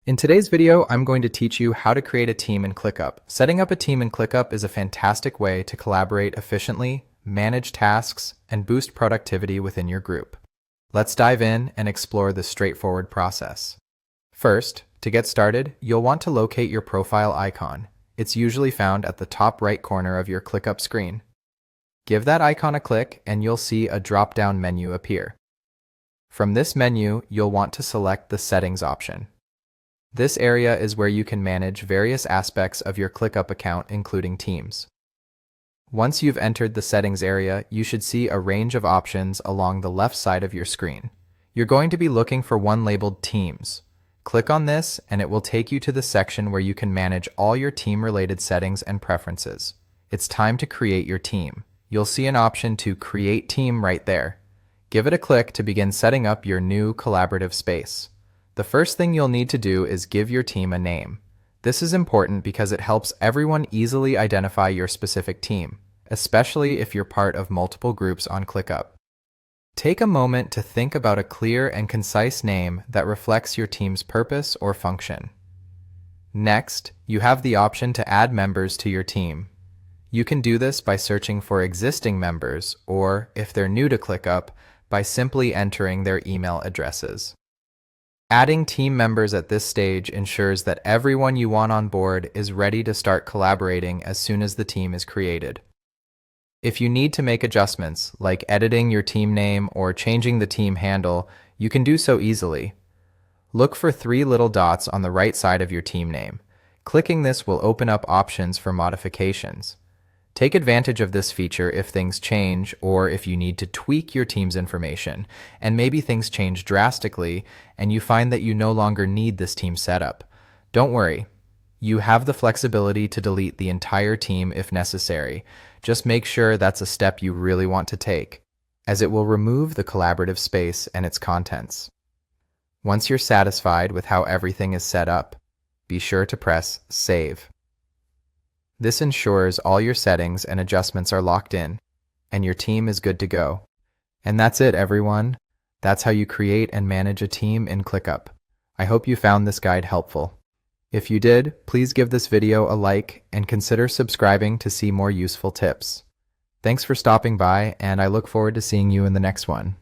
In today's video, I'm going to teach you how to create a team in ClickUp. Setting up a team in ClickUp is a fantastic way to collaborate efficiently, manage tasks, and boost productivity within your group. Let's dive in and explore this straightforward process. First, to get started, you'll want to locate your profile icon. It's usually found at the top right corner of your ClickUp screen. Give that icon a click and you'll see a drop-down menu appear. From this menu, you'll want to select the Settings option. This area is where you can manage various aspects of your ClickUp account, including teams. Once you've entered the Settings area, you should see a range of options along the left side of your screen. You're going to be looking for one labeled Teams. Click on this and it will take you to the section where you can manage all your team-related settings and preferences. It's time to create your team. You'll see an option to Create Team right there. Give it a click to begin setting up your new collaborative space. The first thing you'll need to do is give your team a name. This is important because it helps everyone easily identify your specific team, especially if you're part of multiple groups on ClickUp. Take a moment to think about a clear and concise name that reflects your team's purpose or function. Next, you have the option to add members to your team. You can do this by searching for existing members, or, if they're new to ClickUp, by simply entering their email addresses. Adding team members at this stage ensures that everyone you want on board is ready to start collaborating as soon as the team is created. If you need to make adjustments, like editing your team name or changing the team handle, you can do so easily. Look for three little dots on the right side of your team name. Clicking this will open up options for modifications. Take advantage of this feature if things change or if you need to tweak your team's information, and maybe things change drastically and you find that you no longer need this team setup. Don't worry. You have the flexibility to delete the entire team if necessary. Just make sure that's a step you really want to take, as it will remove the collaborative space and its contents. Once you're satisfied with how everything is set up, be sure to press Save. This ensures all your settings and adjustments are locked in, and your team is good to go. And that's it, everyone. That's how you create and manage a team in ClickUp. I hope you found this guide helpful. If you did, please give this video a like and consider subscribing to see more useful tips. Thanks for stopping by, and I look forward to seeing you in the next one.